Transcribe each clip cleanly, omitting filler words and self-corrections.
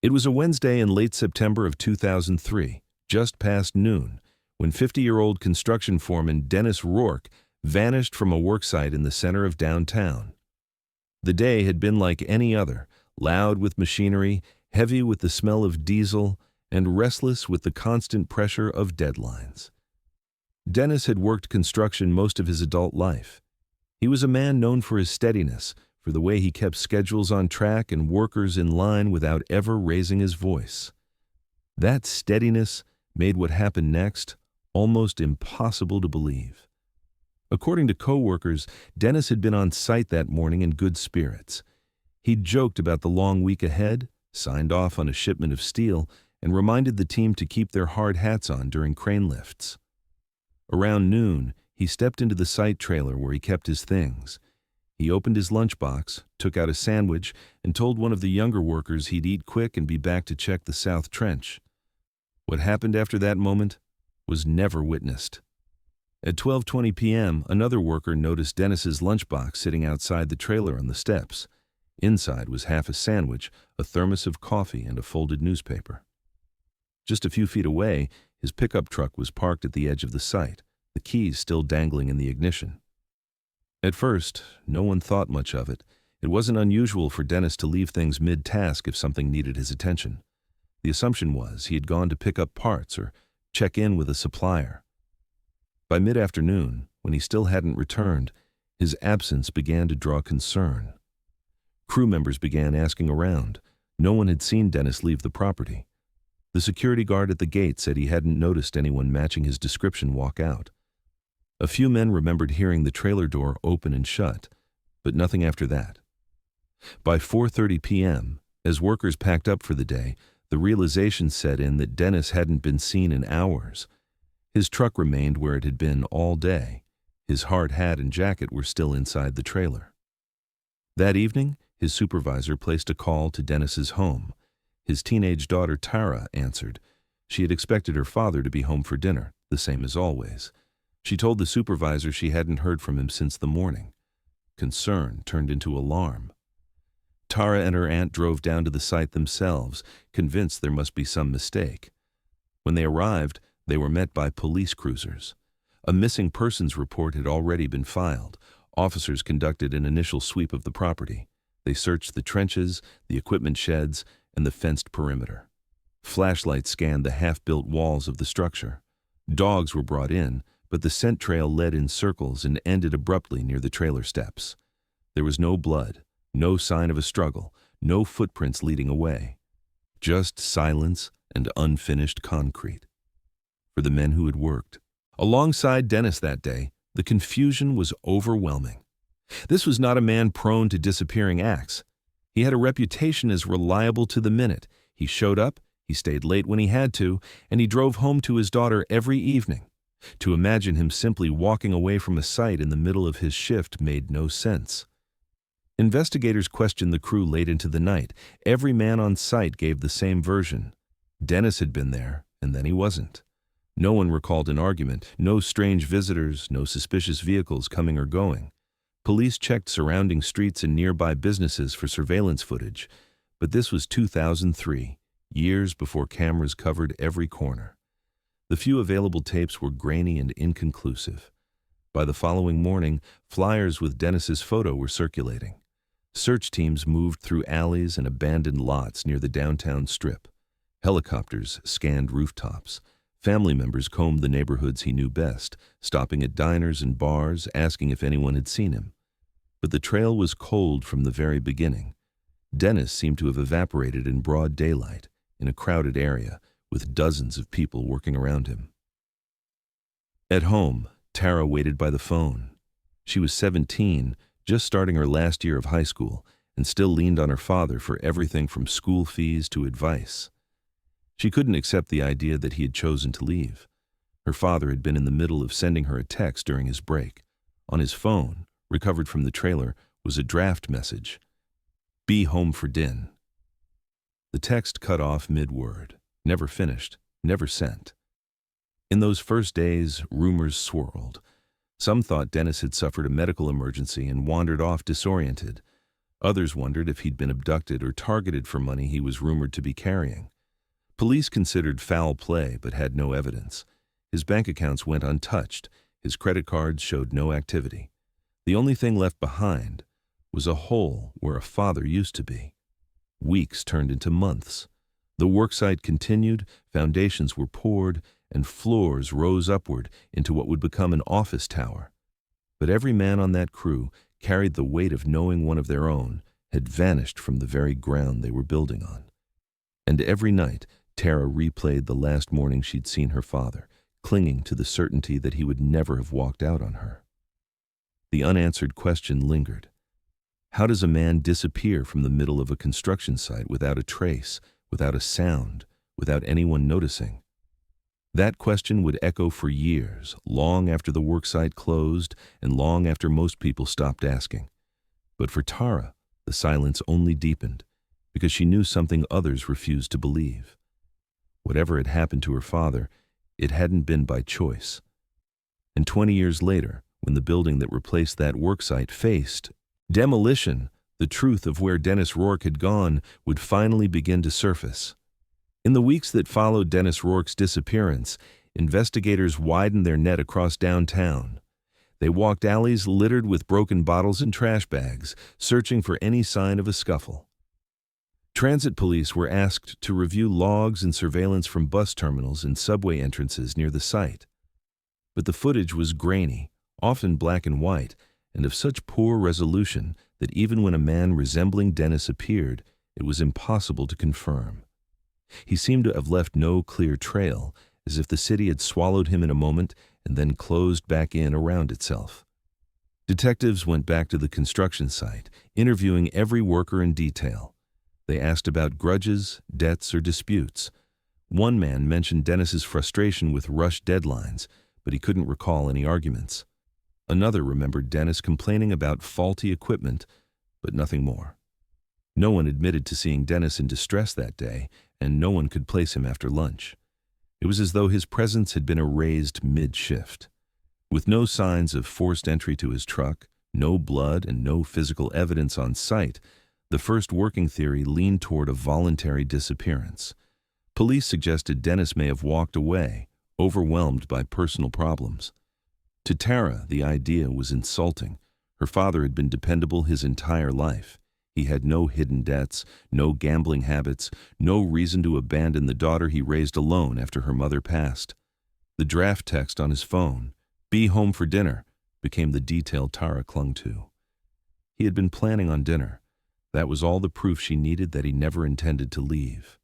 It was a Wednesday in late September of 2003, just past noon, when 50-year-old construction foreman Dennis Rourke vanished from a worksite in the center of downtown. The day had been like any other, loud with machinery, heavy with the smell of diesel, and restless with the constant pressure of deadlines. Dennis had worked construction most of his adult life. He was a man known for his steadiness, for the way he kept schedules on track and workers in line without ever raising his voice. That steadiness made what happened next almost impossible to believe. According to co-workers, Dennis had been on site that morning in good spirits. He'd joked about the long week ahead, signed off on a shipment of steel, and reminded the team to keep their hard hats on during crane lifts. Around noon, he stepped into the site trailer where he kept his things. He opened his lunchbox, took out a sandwich, and told one of the younger workers he'd eat quick and be back to check the south trench. What happened after that moment was never witnessed. At 12:20 p.m., another worker noticed Dennis's lunchbox sitting outside the trailer on the steps. Inside was half a sandwich, a thermos of coffee, and a folded newspaper. Just a few feet away, his pickup truck was parked at the edge of the site, the keys still dangling in the ignition. At first, no one thought much of it. It wasn't unusual for Dennis to leave things mid-task if something needed his attention. The assumption was he had gone to pick up parts or check in with a supplier. By mid-afternoon, when he still hadn't returned, his absence began to draw concern. Crew members began asking around. No one had seen Dennis leave the property. The security guard at the gate said he hadn't noticed anyone matching his description walk out. A few men remembered hearing the trailer door open and shut, but nothing after that. By 4:30 p.m., as workers packed up for the day, the realization set in that Dennis hadn't been seen in hours. His truck remained where it had been all day. His hard hat and jacket were still inside the trailer. That evening, his supervisor placed a call to Dennis's home. His teenage daughter Tara answered. She had expected her father to be home for dinner, the same as always. She told the supervisor she hadn't heard from him since the morning. Concern turned into alarm. Tara and her aunt drove down to the site themselves, convinced there must be some mistake. When they arrived, they were met by police cruisers. A missing persons report had already been filed. Officers conducted an initial sweep of the property. They searched the trenches, the equipment sheds, and the fenced perimeter. Flashlights scanned the half-built walls of the structure. Dogs were brought in, but the scent trail led in circles and ended abruptly near the trailer steps. There was no blood, no sign of a struggle, no footprints leading away. Just silence and unfinished concrete. For the men who had worked alongside Dennis that day, the confusion was overwhelming. This was not a man prone to disappearing acts. He had a reputation as reliable to the minute. He showed up, he stayed late when he had to, and he drove home to his daughter every evening. To imagine him simply walking away from a site in the middle of his shift made no sense. Investigators questioned the crew late into the night. Every man on site gave the same version. Dennis had been there, and then he wasn't. No one recalled an argument, no strange visitors, no suspicious vehicles coming or going. Police checked surrounding streets and nearby businesses for surveillance footage, but this was 2003, years before cameras covered every corner. The few available tapes were grainy and inconclusive. By the following morning, flyers with Dennis's photo were circulating. Search teams moved through alleys and abandoned lots near the downtown strip. Helicopters scanned rooftops. Family members combed the neighborhoods he knew best, stopping at diners and bars, asking if anyone had seen him. But the trail was cold from the very beginning. Dennis seemed to have evaporated in broad daylight, in a crowded area, with dozens of people working around him. At home, Tara waited by the phone. She was 17, just starting her last year of high school, and still leaned on her father for everything from school fees to advice. She couldn't accept the idea that he had chosen to leave. Her father had been in the middle of sending her a text during his break. On his phone, recovered from the trailer, was a draft message. "Be home for din." The text cut off mid-word. Never finished, never sent. In those first days, rumors swirled. Some thought Dennis had suffered a medical emergency and wandered off disoriented. Others wondered if he'd been abducted or targeted for money he was rumored to be carrying. Police considered foul play but had no evidence. His bank accounts went untouched. His credit cards showed no activity. The only thing left behind was a hole where a father used to be. Weeks turned into months. The worksite continued, foundations were poured, and floors rose upward into what would become an office tower. But every man on that crew carried the weight of knowing one of their own had vanished from the very ground they were building on. And every night, Tara replayed the last morning she'd seen her father, clinging to the certainty that he would never have walked out on her. The unanswered question lingered. How does a man disappear from the middle of a construction site without a trace, without a sound, without anyone noticing? That question would echo for years, long after the worksite closed and long after most people stopped asking. But for Tara, the silence only deepened, because she knew something others refused to believe. Whatever had happened to her father, it hadn't been by choice. And 20 years later, when the building that replaced that worksite faced demolition, the truth of where Dennis Rourke had gone would finally begin to surface. In the weeks that followed Dennis Rourke's disappearance, investigators widened their net across downtown. They walked alleys littered with broken bottles and trash bags, searching for any sign of a scuffle. Transit police were asked to review logs and surveillance from bus terminals and subway entrances near the site. But the footage was grainy, often black and white, and of such poor resolution that even when a man resembling Dennis appeared, it was impossible to confirm. He seemed to have left no clear trail, as if the city had swallowed him in a moment and then closed back in around itself. Detectives went back to the construction site, interviewing every worker in detail. They asked about grudges, debts, or disputes. One man mentioned Dennis's frustration with rushed deadlines, but he couldn't recall any arguments. Another remembered Dennis complaining about faulty equipment, but nothing more. No one admitted to seeing Dennis in distress that day, and no one could place him after lunch. It was as though his presence had been erased mid-shift. With no signs of forced entry to his truck, no blood, and no physical evidence on site, the first working theory leaned toward a voluntary disappearance. Police suggested Dennis may have walked away, overwhelmed by personal problems. To Tara, the idea was insulting. Her father had been dependable his entire life. He had no hidden debts, no gambling habits, no reason to abandon the daughter he raised alone after her mother passed. The draft text on his phone, "Be home for dinner," became the detail Tara clung to. He had been planning on dinner. That was all the proof she needed that he never intended to leave.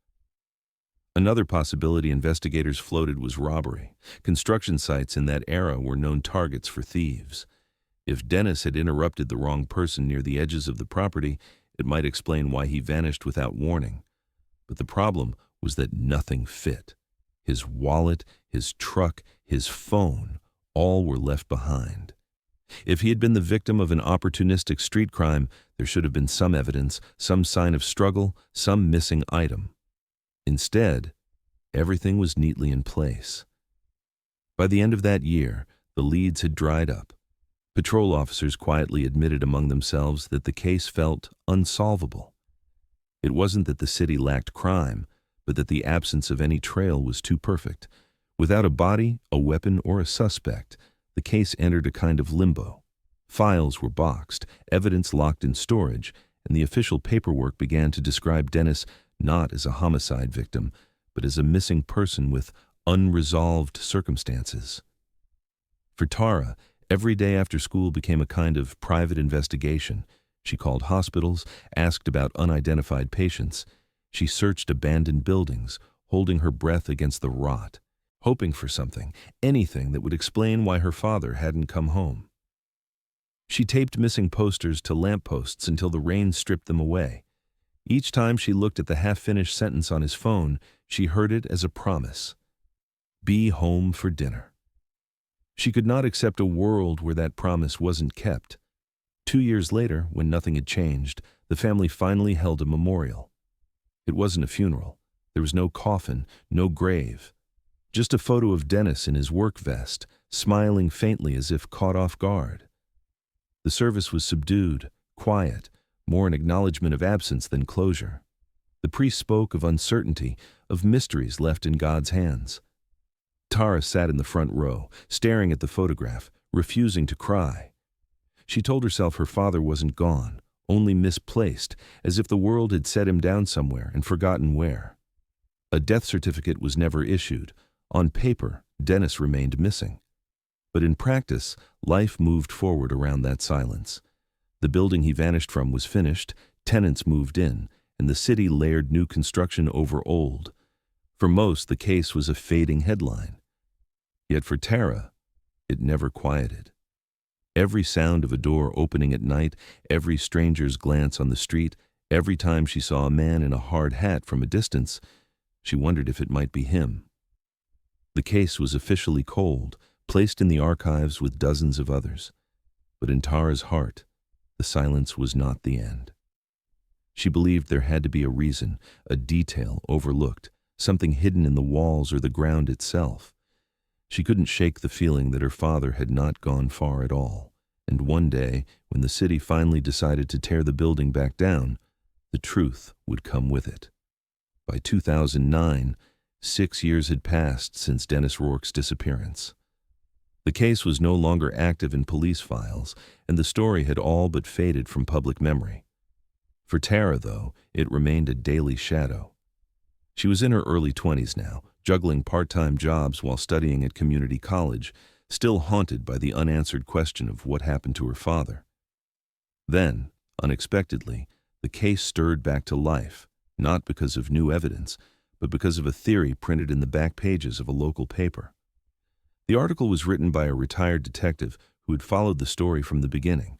Another possibility investigators floated was robbery. Construction sites in that era were known targets for thieves. If Dennis had interrupted the wrong person near the edges of the property, it might explain why he vanished without warning. But the problem was that nothing fit. His wallet, his truck, his phone, all were left behind. If he had been the victim of an opportunistic street crime, there should have been some evidence, some sign of struggle, some missing item. Instead, everything was neatly in place. By the end of that year, the leads had dried up. Patrol officers quietly admitted among themselves that the case felt unsolvable. It wasn't that the city lacked crime, but that the absence of any trail was too perfect. Without a body, a weapon, or a suspect, the case entered a kind of limbo. Files were boxed, evidence locked in storage, and the official paperwork began to describe Dennis not as a homicide victim, but as a missing person with unresolved circumstances. For Tara, every day after school became a kind of private investigation. She called hospitals, asked about unidentified patients. She searched abandoned buildings, holding her breath against the rot, hoping for something, anything that would explain why her father hadn't come home. She taped missing posters to lampposts until the rain stripped them away. Each time she looked at the half-finished sentence on his phone, she heard it as a promise. Be home for dinner. She could not accept a world where that promise wasn't kept. 2 years later, when nothing had changed, the family finally held a memorial. It wasn't a funeral. There was no coffin, no grave. Just a photo of Dennis in his work vest, smiling faintly as if caught off guard. The service was subdued, quiet, more an acknowledgement of absence than closure. The priest spoke of uncertainty, of mysteries left in God's hands. Tara sat in the front row, staring at the photograph, refusing to cry. She told herself her father wasn't gone, only misplaced, as if the world had set him down somewhere and forgotten where. A death certificate was never issued. On paper, Dennis remained missing. But in practice, life moved forward around that silence. The building he vanished from was finished, tenants moved in, and the city layered new construction over old. For most, the case was a fading headline. Yet for Tara, it never quieted. Every sound of a door opening at night, every stranger's glance on the street, every time she saw a man in a hard hat from a distance, she wondered if it might be him. The case was officially cold, placed in the archives with dozens of others. But in Tara's heart, the silence was not the end. She believed there had to be a reason, a detail overlooked, something hidden in the walls or the ground itself. She couldn't shake the feeling that her father had not gone far at all, and one day, when the city finally decided to tear the building back down, the truth would come with it. By 2009, 6 years had passed since Dennis Rourke's disappearance. The case was no longer active in police files, and the story had all but faded from public memory. For Tara, though, it remained a daily shadow. She was in her early 20s now, juggling part-time jobs while studying at community college, still haunted by the unanswered question of what happened to her father. Then, unexpectedly, the case stirred back to life, not because of new evidence, but because of a theory printed in the back pages of a local paper. The article was written by a retired detective who had followed the story from the beginning.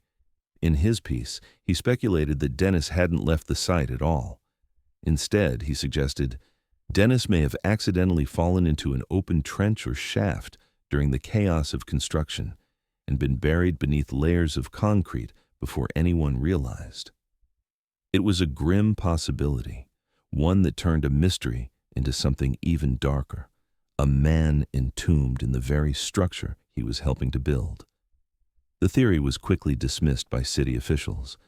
In his piece, he speculated that Dennis hadn't left the site at all. Instead, he suggested, Dennis may have accidentally fallen into an open trench or shaft during the chaos of construction and been buried beneath layers of concrete before anyone realized. It was a grim possibility, one that turned a mystery into something even darker, a man entombed in the very structure he was helping to build. The theory was quickly dismissed by city officials.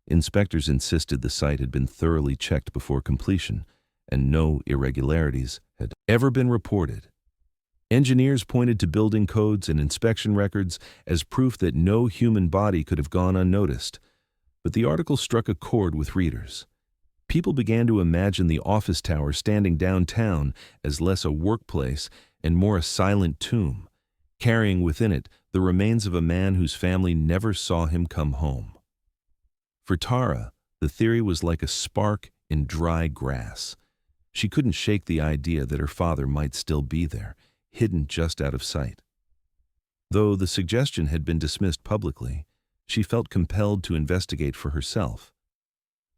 Inspectors insisted the site had been thoroughly checked before completion, and no irregularities had ever been reported. Engineers pointed to building codes and inspection records as proof that no human body could have gone unnoticed. But the article struck a chord with readers. People began to imagine the office tower standing downtown as less a workplace and more a silent tomb, carrying within it the remains of a man whose family never saw him come home. For Tara, the theory was like a spark in dry grass. She couldn't shake the idea that her father might still be there, hidden just out of sight. Though the suggestion had been dismissed publicly, she felt compelled to investigate for herself.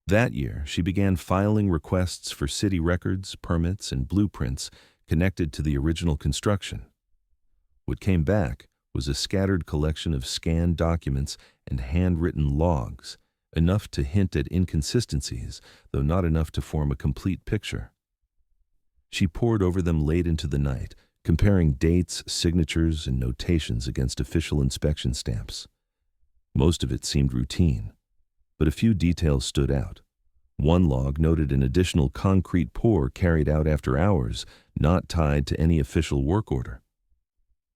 That year, she began filing requests for city records, permits, and blueprints connected to the original construction. What came back was a scattered collection of scanned documents and handwritten logs, enough to hint at inconsistencies, though not enough to form a complete picture. She pored over them late into the night, comparing dates, signatures, and notations against official inspection stamps. Most of it seemed routine, but a few details stood out. One log noted an additional concrete pour carried out after hours, not tied to any official work order.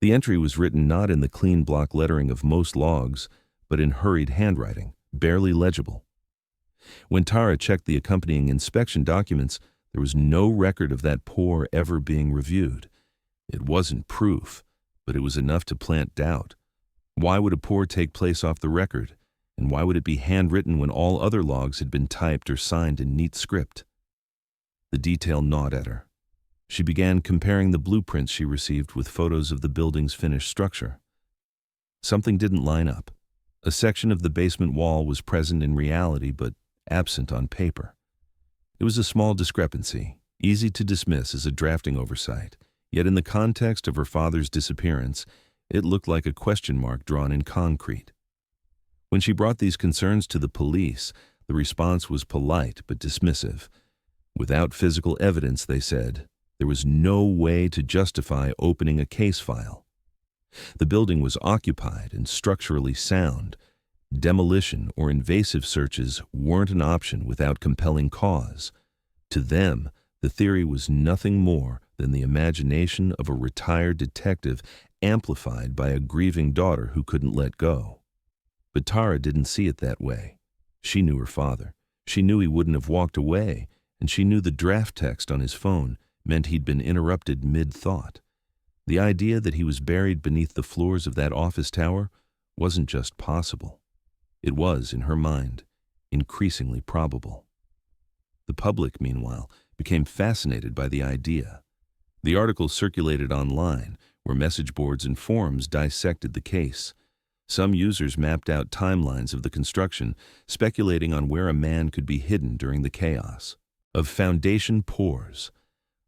The entry was written not in the clean block lettering of most logs, but in hurried handwriting, barely legible. When Tara checked the accompanying inspection documents, there was no record of that pour ever being reviewed. It wasn't proof, but it was enough to plant doubt. Why would a pour take place off the record, and why would it be handwritten when all other logs had been typed or signed in neat script? The detail gnawed at her. She began comparing the blueprints she received with photos of the building's finished structure. Something didn't line up. A section of the basement wall was present in reality but absent on paper. It was a small discrepancy, easy to dismiss as a drafting oversight, yet in the context of her father's disappearance, it looked like a question mark drawn in concrete. When she brought these concerns to the police, the response was polite but dismissive. Without physical evidence, they said, there was no way to justify opening a case file. The building was occupied and structurally sound, Demolition or invasive searches weren't an option without compelling cause. To them, the theory was nothing more than the imagination of a retired detective amplified by a grieving daughter who couldn't let go. But Tara didn't see it that way. She knew her father. She knew he wouldn't have walked away, and she knew the draft text on his phone meant he'd been interrupted mid-thought. The idea that he was buried beneath the floors of that office tower wasn't just possible. It was, in her mind, increasingly probable. The public, meanwhile, became fascinated by the idea. The article circulated online, where message boards and forums dissected the case. Some users mapped out timelines of the construction, speculating on where a man could be hidden during the chaos. Of foundation pours.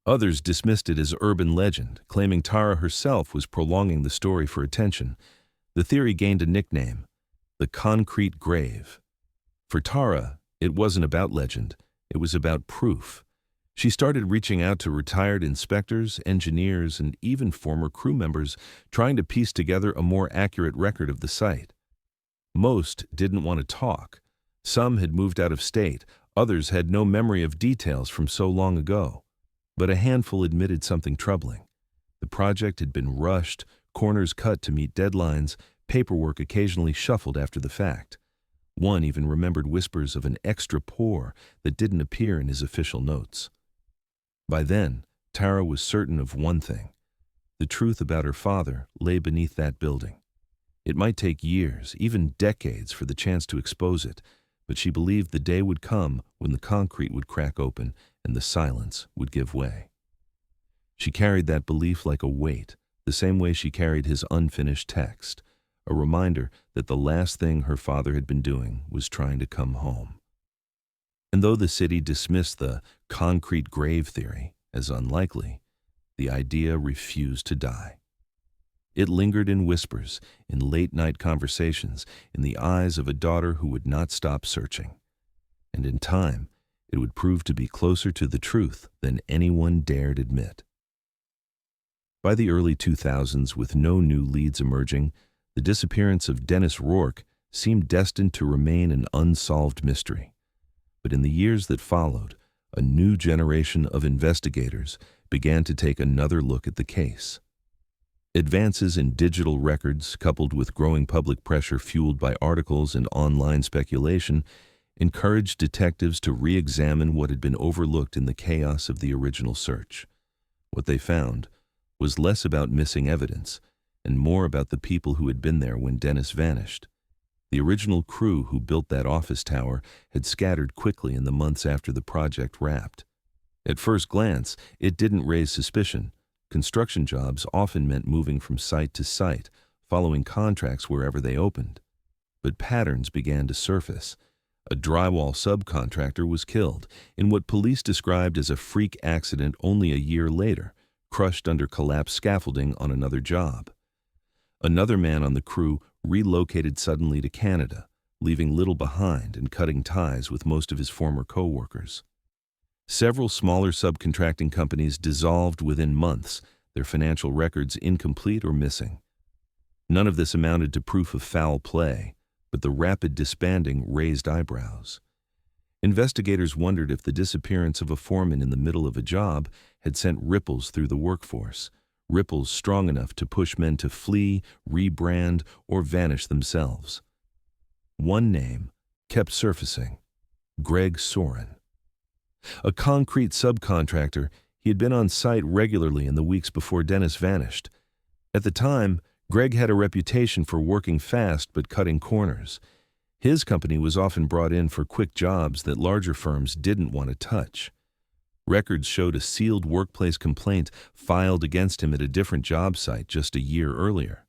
Others dismissed it as urban legend, claiming Tara herself was prolonging the story for attention. The theory gained a nickname, the concrete grave. For Tara, it wasn't about legend, it was about proof. She started reaching out to retired inspectors, engineers, and even former crew members, trying to piece together a more accurate record of the site. Most didn't want to talk. Some had moved out of state, others had no memory of details from so long ago. But a handful admitted something troubling. The project had been rushed, corners cut to meet deadlines, paperwork occasionally shuffled after the fact. One even remembered whispers of an extra pour that didn't appear in his official notes. By then, Tara was certain of one thing. The truth about her father lay beneath that building. It might take years, even decades, for the chance to expose it, but she believed the day would come when the concrete would crack open and the silence would give way. She carried that belief like a weight, the same way she carried his unfinished text, a reminder that the last thing her father had been doing was trying to come home. And though the city dismissed the concrete grave theory as unlikely, the idea refused to die. It lingered in whispers, in late-night conversations, in the eyes of a daughter who would not stop searching. And in time, it would prove to be closer to the truth than anyone dared admit. By the early 2000s, with no new leads emerging, the disappearance of Dennis Rourke seemed destined to remain an unsolved mystery. But in the years that followed, a new generation of investigators began to take another look at the case. Advances in digital records, coupled with growing public pressure fueled by articles and online speculation, encouraged detectives to re-examine what had been overlooked in the chaos of the original search. What they found was less about missing evidence and more about the people who had been there when Dennis vanished. The original crew who built that office tower had scattered quickly in the months after the project wrapped. At first glance, it didn't raise suspicion. Construction jobs often meant moving from site to site, following contracts wherever they opened. But patterns began to surface. A drywall subcontractor was killed in what police described as a freak accident only a year later, crushed under collapsed scaffolding on another job. Another man on the crew relocated suddenly to Canada, leaving little behind and cutting ties with most of his former co-workers. Several smaller subcontracting companies dissolved within months, their financial records incomplete or missing. None of this amounted to proof of foul play, but the rapid disbanding raised eyebrows. Investigators wondered if the disappearance of a foreman in the middle of a job had sent ripples through the workforce, ripples strong enough to push men to flee, rebrand, or vanish themselves. One name kept surfacing: Greg Soren. A concrete subcontractor, he had been on site regularly in the weeks before Dennis vanished. At the time, Greg had a reputation for working fast but cutting corners. His company was often brought in for quick jobs that larger firms didn't want to touch. Records showed a sealed workplace complaint filed against him at a different job site just a year earlier.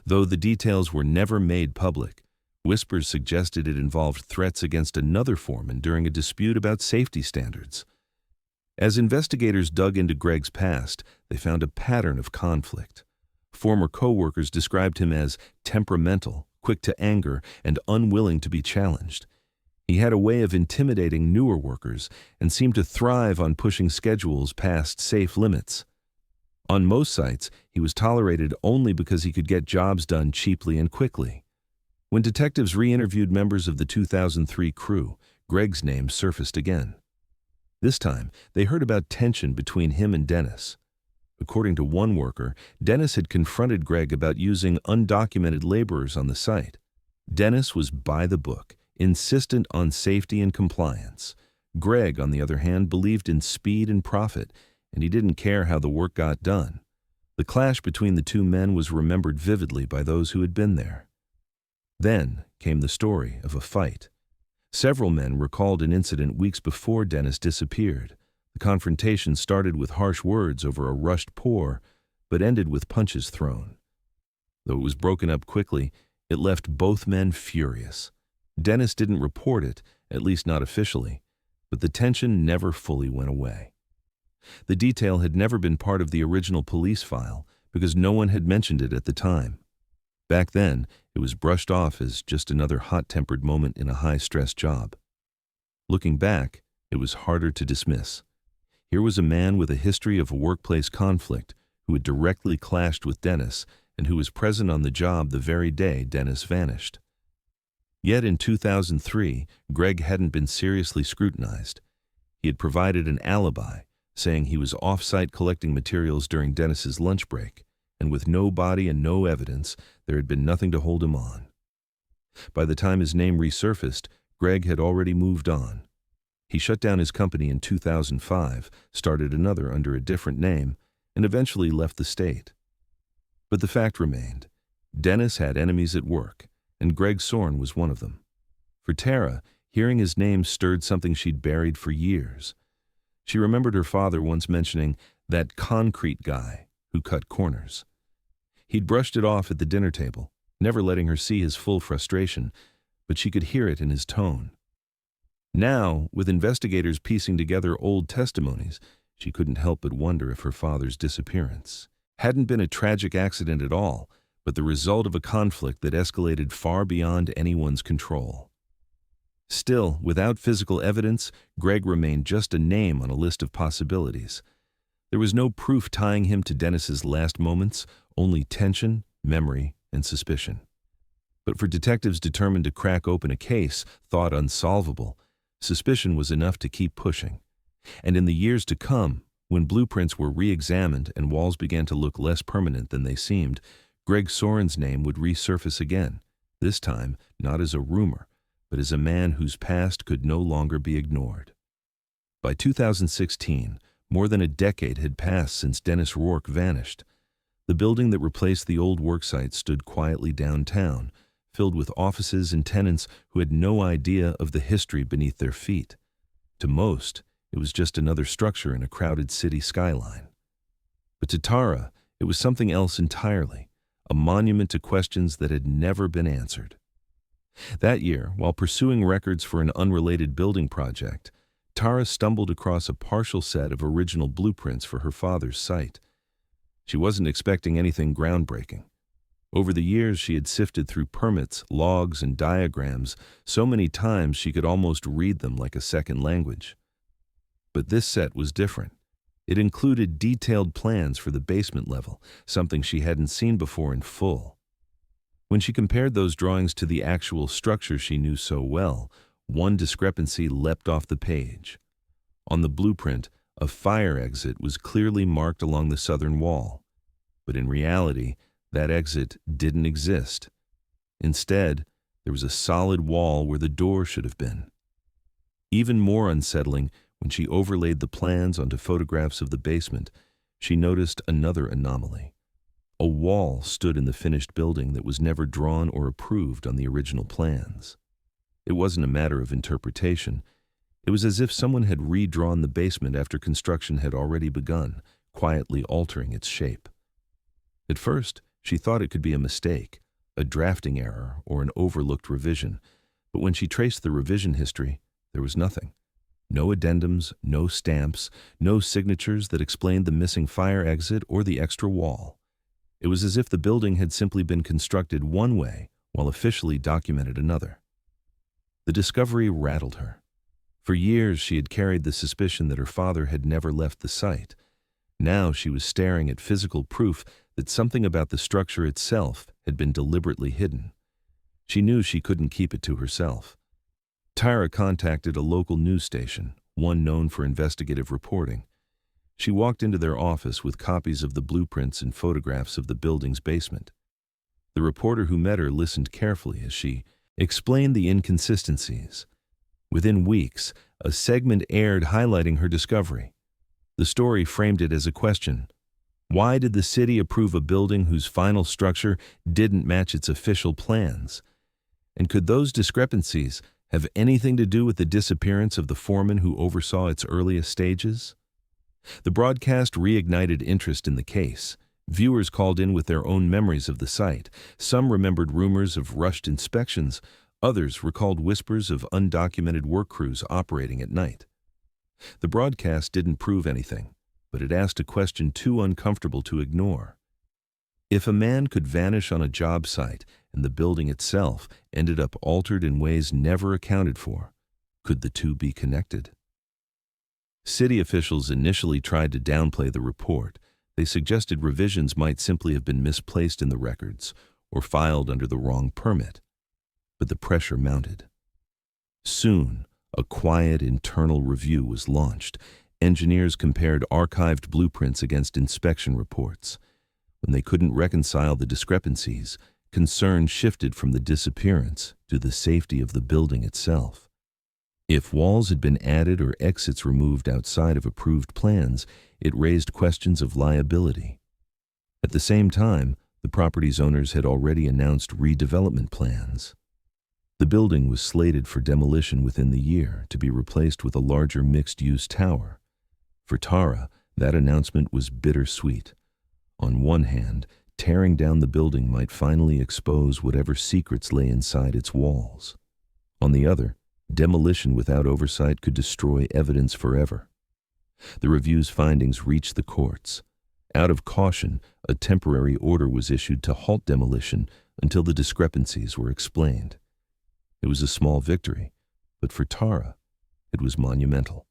Though the details were never made public, whispers suggested it involved threats against another foreman during a dispute about safety standards. As investigators dug into Greg's past, they found a pattern of conflict. Former co-workers described him as temperamental, quick to anger, and unwilling to be challenged. He had a way of intimidating newer workers and seemed to thrive on pushing schedules past safe limits. On most sites, he was tolerated only because he could get jobs done cheaply and quickly. When detectives re-interviewed members of the 2003 crew, Greg's name surfaced again. This time, they heard about tension between him and Dennis. According to one worker, Dennis had confronted Greg about using undocumented laborers on the site. Dennis was by the book, insistent on safety and compliance. Greg, on the other hand, believed in speed and profit, and he didn't care how the work got done. The clash between the two men was remembered vividly by those who had been there. Then came the story of a fight. Several men recalled an incident weeks before Dennis disappeared. The confrontation started with harsh words over a rushed pour, but ended with punches thrown. Though it was broken up quickly, it left both men furious. Dennis didn't report it, at least not officially, but the tension never fully went away. The detail had never been part of the original police file because no one had mentioned it at the time. Back then, it was brushed off as just another hot-tempered moment in a high-stress job. Looking back, it was harder to dismiss. Here was a man with a history of workplace conflict who had directly clashed with Dennis and who was present on the job the very day Dennis vanished. Yet in 2003, Greg hadn't been seriously scrutinized. He had provided an alibi, saying he was off-site collecting materials during Dennis's lunch break, and with no body and no evidence, there had been nothing to hold him on. By the time his name resurfaced, Greg had already moved on. He shut down his company in 2005, started another under a different name, and eventually left the state. But the fact remained. Dennis had enemies at work, and Greg Sorn was one of them. For Tara, hearing his name stirred something she'd buried for years. She remembered her father once mentioning that concrete guy who cut corners. He'd brushed it off at the dinner table, never letting her see his full frustration, but she could hear it in his tone. Now, with investigators piecing together old testimonies, she couldn't help but wonder if her father's disappearance hadn't been a tragic accident at all, but the result of a conflict that escalated far beyond anyone's control. Still, without physical evidence, Greg remained just a name on a list of possibilities. There was no proof tying him to Dennis's last moments, only tension, memory, and suspicion. But for detectives determined to crack open a case thought unsolvable, suspicion was enough to keep pushing. And in the years to come, when blueprints were re-examined and walls began to look less permanent than they seemed, Greg Soren's name would resurface again, this time not as a rumor, but as a man whose past could no longer be ignored. By 2016, more than a decade had passed since Dennis Rourke vanished. The building that replaced the old Worksite stood quietly downtown, filled with offices and tenants who had no idea of the history beneath their feet. To most, it was just another structure in a crowded city skyline. But to Tara, it was something else entirely, a monument to questions that had never been answered. That year, while pursuing records for an unrelated building project, Tara stumbled across a partial set of original blueprints for her father's site. She wasn't expecting anything groundbreaking. Over the years, she had sifted through permits, logs, and diagrams so many times she could almost read them like a second language. But this set was different. It included detailed plans for the basement level, something she hadn't seen before in full. When she compared those drawings to the actual structure she knew so well, one discrepancy leapt off the page. On the blueprint, a fire exit was clearly marked along the southern wall. But in reality, that exit didn't exist. Instead, there was a solid wall where the door should have been. Even more unsettling, when she overlaid the plans onto photographs of the basement, she noticed another anomaly. A wall stood in the finished building that was never drawn or approved on the original plans. It wasn't a matter of interpretation. It was as if someone had redrawn the basement after construction had already begun, quietly altering its shape. At first, she thought it could be a mistake, a drafting error, or an overlooked revision, but when she traced the revision history, there was nothing. No addendums, no stamps, no signatures that explained the missing fire exit or the extra wall. It was as if the building had simply been constructed one way while officially documented another. The discovery rattled her. For years she had carried the suspicion that her father had never left the site. Now she was staring at physical proof that something about the structure itself had been deliberately hidden. She knew she couldn't keep it to herself. Tyra contacted a local news station, one known for investigative reporting. She walked into their office with copies of the blueprints and photographs of the building's basement. The reporter who met her listened carefully as she explained the inconsistencies. Within weeks, a segment aired highlighting her discovery. The story framed it as a question. Why did the city approve a building whose final structure didn't match its official plans? And could those discrepancies have anything to do with the disappearance of the foreman who oversaw its earliest stages? The broadcast reignited interest in the case. Viewers called in with their own memories of the site. Some remembered rumors of rushed inspections. Others recalled whispers of undocumented work crews operating at night. The broadcast didn't prove anything, but it asked a question too uncomfortable to ignore. If a man could vanish on a job site and the building itself ended up altered in ways never accounted for, could the two be connected? City officials initially tried to downplay the report. They suggested revisions might simply have been misplaced in the records or filed under the wrong permit. But the pressure mounted. Soon, a quiet internal review was launched. Engineers compared archived blueprints against inspection reports. When they couldn't reconcile the discrepancies, concern shifted from the disappearance to the safety of the building itself. If walls had been added or exits removed outside of approved plans, it raised questions of liability. At the same time, the property's owners had already announced redevelopment plans. The building was slated for demolition within the year to be replaced with a larger mixed-use tower. For Tara, that announcement was bittersweet. On one hand, tearing down the building might finally expose whatever secrets lay inside its walls. On the other, demolition without oversight could destroy evidence forever. The review's findings reached the courts. Out of caution, a temporary order was issued to halt demolition until the discrepancies were explained. It was a small victory, but for Tara, it was monumental.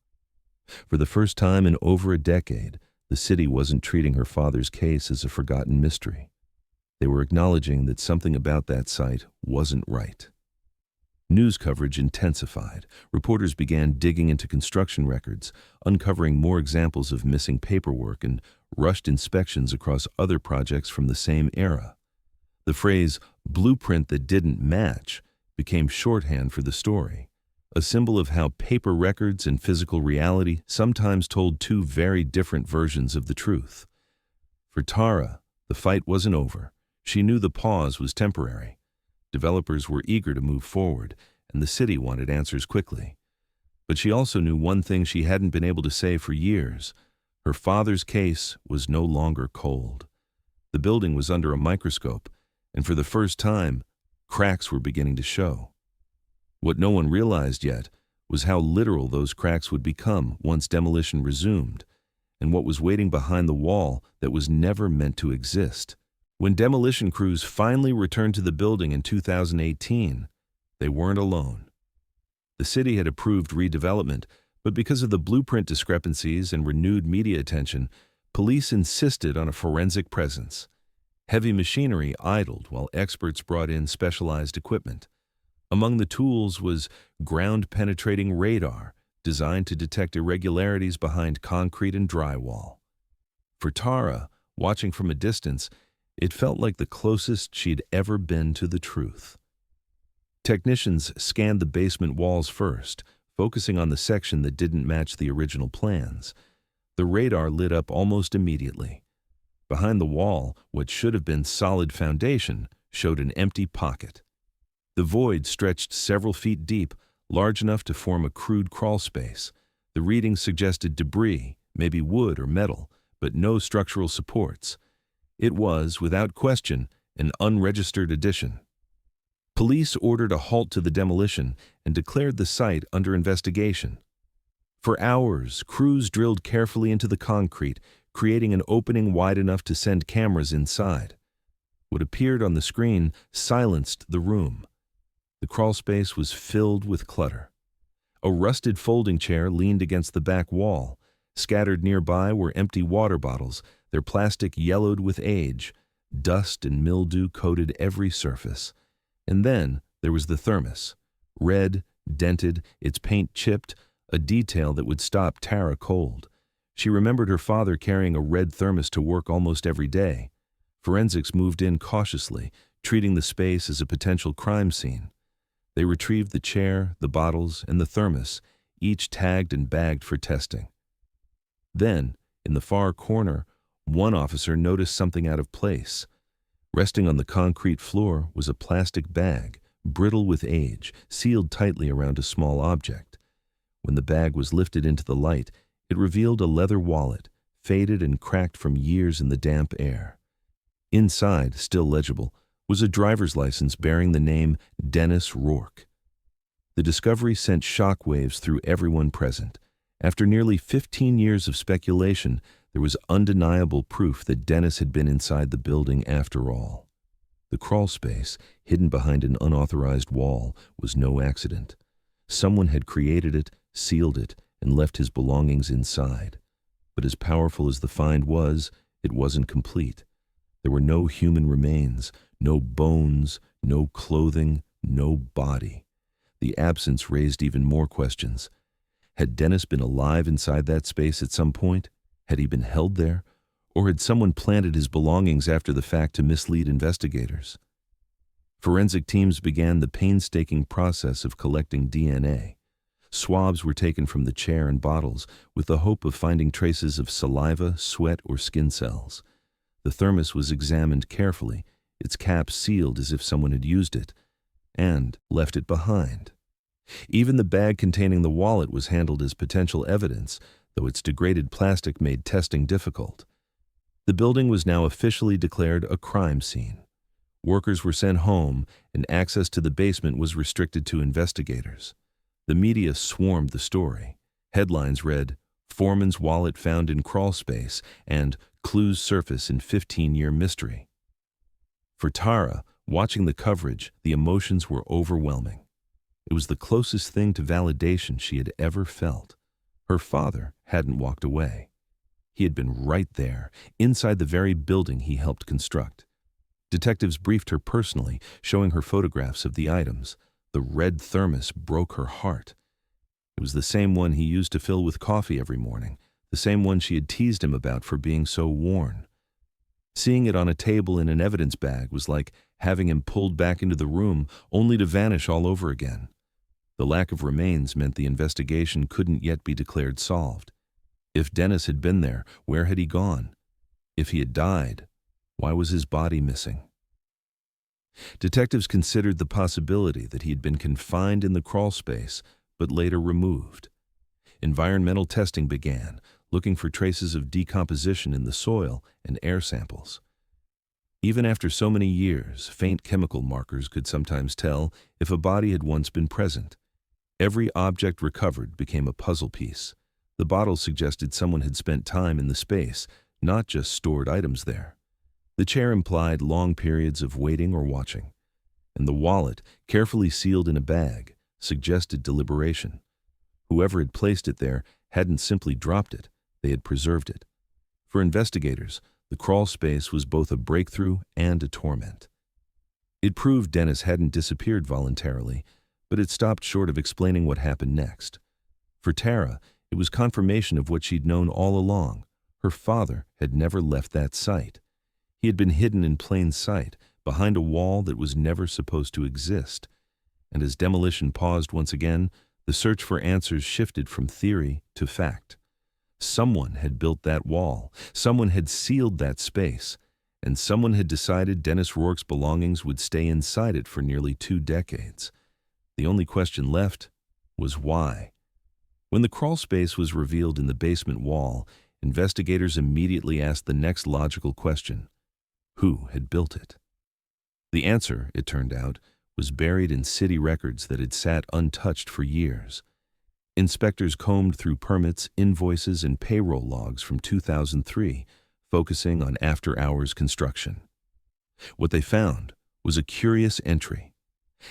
For the first time in over a decade, the city wasn't treating her father's case as a forgotten mystery. They were acknowledging that something about that site wasn't right. News coverage intensified. Reporters began digging into construction records, uncovering more examples of missing paperwork and rushed inspections across other projects from the same era. The phrase, "blueprint that didn't match," became shorthand for the story, a symbol of how paper records and physical reality sometimes told two very different versions of the truth. For Tara, the fight wasn't over. She knew the pause was temporary. Developers were eager to move forward, and the city wanted answers quickly. But she also knew one thing she hadn't been able to say for years. Her father's case was no longer cold. The building was under a microscope, and for the first time, cracks were beginning to show. What no one realized yet was how literal those cracks would become once demolition resumed, and what was waiting behind the wall that was never meant to exist. When demolition crews finally returned to the building in 2018, they weren't alone. The city had approved redevelopment, but because of the blueprint discrepancies and renewed media attention, police insisted on a forensic presence. Heavy machinery idled while experts brought in specialized equipment. Among the tools was ground-penetrating radar, designed to detect irregularities behind concrete and drywall. For Tara, watching from a distance, it felt like the closest she'd ever been to the truth. Technicians scanned the basement walls first, focusing on the section that didn't match the original plans. The radar lit up almost immediately. Behind the wall, what should have been solid foundation showed an empty pocket. The void stretched several feet deep, large enough to form a crude crawl space. The readings suggested debris, maybe wood or metal, but no structural supports. It was, without question, an unregistered addition. Police ordered a halt to the demolition and declared the site under investigation. For hours, crews drilled carefully into the concrete, creating an opening wide enough to send cameras inside. What appeared on the screen silenced the room. The crawlspace was filled with clutter. A rusted folding chair leaned against the back wall. Scattered nearby were empty water bottles, their plastic yellowed with age. Dust and mildew coated every surface. And then, There was the thermos, red, dented, its paint chipped, a detail that would stop Tara cold. She remembered her father carrying a red thermos to work almost every day. Forensics moved in cautiously, treating the space as a potential crime scene. They retrieved the chair, the bottles, and the thermos, each tagged and bagged for testing. Then, in the far corner, one officer noticed something out of place. Resting on the concrete floor was a plastic bag, brittle with age, sealed tightly around a small object. When the bag was lifted into the light, it revealed a leather wallet, faded and cracked from years in the damp air. Inside, still legible, was a driver's license bearing the name Dennis Rourke. The discovery sent shockwaves through everyone present. After nearly 15 years of speculation, there was undeniable proof that Dennis had been inside the building after all. The crawl space, hidden behind an unauthorized wall, was no accident. Someone had created it, sealed it, and left his belongings inside. But as powerful as the find was, it wasn't complete. There were no human remains, no bones, no clothing, no body. The absence raised even more questions. Had Dennis been alive inside that space at some point? Had he been held there? Or had someone planted his belongings after the fact to mislead investigators? Forensic teams began the painstaking process of collecting DNA. Swabs were taken from the chair and bottles with the hope of finding traces of saliva, sweat, or skin cells. The thermos was examined carefully, its cap sealed as if someone had used it, and left it behind. Even the bag containing the wallet was handled as potential evidence, though its degraded plastic made testing difficult. The building was now officially declared a crime scene. Workers were sent home, and access to the basement was restricted to investigators. The media swarmed the story. Headlines read, "Foreman's wallet found in crawl space," and "Clues surface in 15-year mystery." For Tara, watching the coverage, the emotions were overwhelming. It was the closest thing to validation she had ever felt. Her father hadn't walked away. He had been right there, inside the very building he helped construct. Detectives briefed her personally, showing her photographs of the items. The red thermos broke her heart. It was the same one he used to fill with coffee every morning, the same one she had teased him about for being so worn. Seeing it on a table in an evidence bag was like having him pulled back into the room only to vanish all over again. The lack of remains meant the investigation couldn't yet be declared solved. If Dennis had been there, where had he gone? If he had died, why was his body missing? Detectives considered the possibility that he had been confined in the crawl space, but later removed. Environmental testing began, looking for traces of decomposition in the soil and air samples. Even after so many years, faint chemical markers could sometimes tell if a body had once been present. Every object recovered became a puzzle piece. The bottles suggested someone had spent time in the space, not just stored items there. The chair implied long periods of waiting or watching. And the wallet, carefully sealed in a bag, suggested deliberation. Whoever had placed it there hadn't simply dropped it, they had preserved it. For investigators, the crawl space was both a breakthrough and a torment. It proved Dennis hadn't disappeared voluntarily, but it stopped short of explaining what happened next. For Tara, it was confirmation of what she'd known all along. Her father had never left that site. He had been hidden in plain sight, behind a wall that was never supposed to exist. And as Demolition paused once again, the search for answers shifted from theory to fact. Someone had built that wall, someone had sealed that space, and someone had decided Dennis Rourke's belongings would stay inside it for nearly 2 decades. The only question left was why. When the crawl space was revealed in the basement wall, investigators immediately asked the next logical question: who had built it? The answer, it turned out, was buried in city records that had sat untouched for years. Inspectors combed through permits, invoices, and payroll logs from 2003, focusing on after-hours construction. What they found was a curious entry: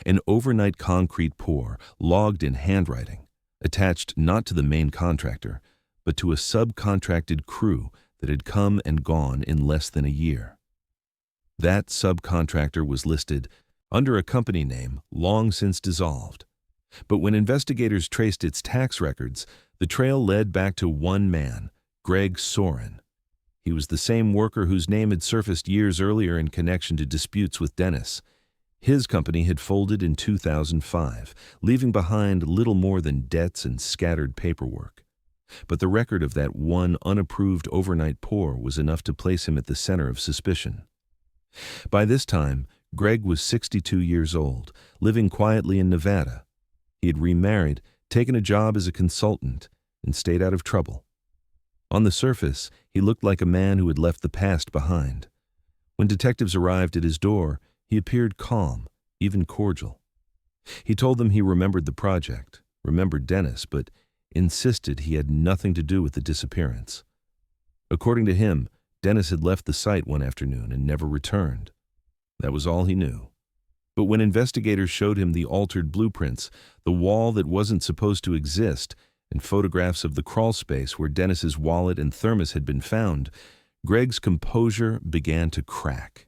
an overnight concrete pour logged in handwriting, attached not to the main contractor, but to a subcontracted crew that had come and gone in less than a year. That subcontractor was listed under a company name long since dissolved. But when investigators traced its tax records, the trail led back to one man, Greg Sorin. He was the same worker whose name had surfaced years earlier in connection to disputes with Dennis. His company had folded in 2005, leaving behind little more than debts and scattered paperwork. But the record of that one unapproved overnight pour was enough to place him at the center of suspicion. By this time, Greg was 62 years old, living quietly in Nevada. He had remarried, taken a job as a consultant, and stayed out of trouble. On the surface, he looked like a man who had left the past behind. When detectives arrived at his door, he appeared calm, even cordial. He told them he remembered the project, remembered Dennis, but insisted he had nothing to do with the disappearance. According to him, Dennis had left the site one afternoon and never returned. That was all he knew. But when investigators showed him the altered blueprints, the wall that wasn't supposed to exist, and photographs of the crawl space where Dennis's wallet and thermos had been found, Greg's composure began to crack.